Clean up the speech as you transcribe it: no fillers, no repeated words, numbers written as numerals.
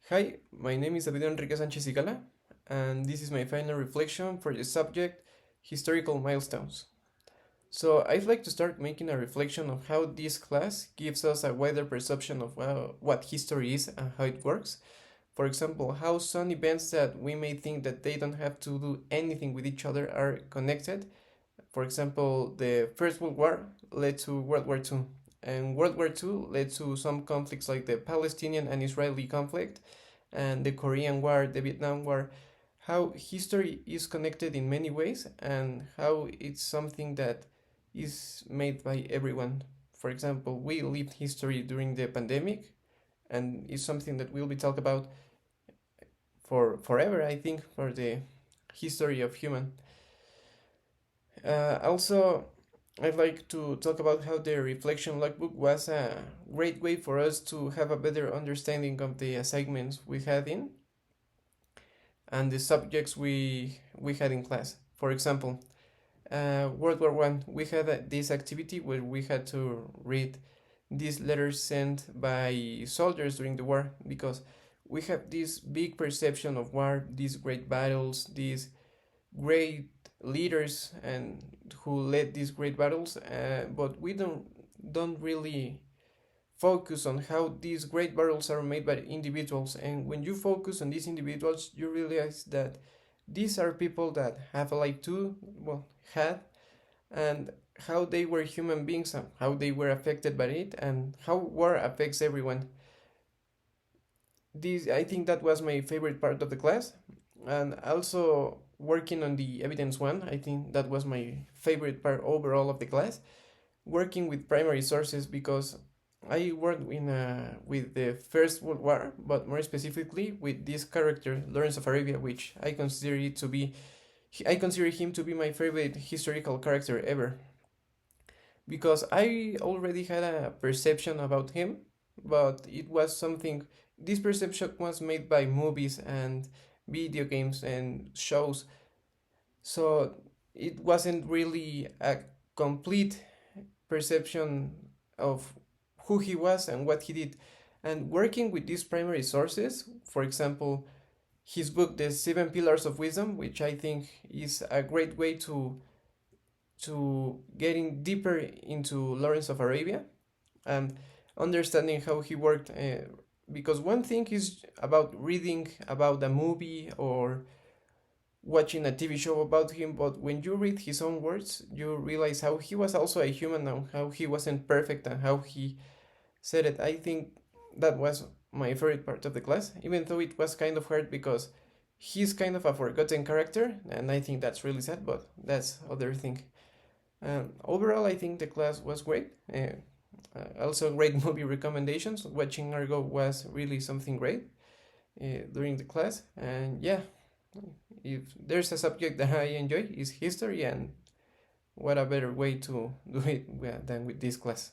Hi, my name is David Enrique Sánchez Icala, and this is my final reflection for the subject Historical Milestones. So, I'd like to start making a reflection of how this class gives us a wider perception of what history is and how it works. For example, how some events that we may think that they don't have to do anything with each other are connected. For example, the First World War led to World War II, and World War II led to some conflicts like the Palestinian and Israeli conflict and the Korean War, the Vietnam War, how history is connected in many ways and how it's something that is made by everyone. For example, we lived history during the pandemic and it's something that will be talked about for forever, I think, for the history of human. Also, I'd like to talk about how the reflection logbook was a great way for us to have a better understanding of the assignments we had in and the subjects we had in class. For example, World War One, we had this activity where we had to read these letters sent by soldiers during the war because we have this big perception of war, these great battles, these great leaders and who led these great battles, but we don't really focus on how these great battles are made by individuals. And when you focus on these individuals, you realize that these are people that have a life too, well, had, and how they were human beings and how they were affected by it and how war affects everyone. This, I think, that was my favorite part of the class, and also working on the evidence one, I think that was my favorite part overall of the class, working with primary sources because I worked with the First World War, but more specifically with this character Lawrence of Arabia, which I consider him to be my favorite historical character ever, because I already had a perception about him, but it was something. This perception was made by movies and video games and shows, so it wasn't really a complete perception of who he was and what he did. And working with these primary sources, for example, his book, The Seven Pillars of Wisdom, which I think is a great way to getting deeper into Lawrence of Arabia and understanding how he worked. Because one thing is about reading about a movie or watching a TV show about him, but when you read his own words, you realize how he was also a human and how he wasn't perfect and how he said it. I think that was my favorite part of the class, even though it was kind of hard because he's kind of a forgotten character, and I think that's really sad, but that's other thing. Overall, I think the class was great. Also, great movie recommendations. Watching Argo was really something great during the class, and yeah, if there's a subject that I enjoy is history, and what a better way to do it than with this class.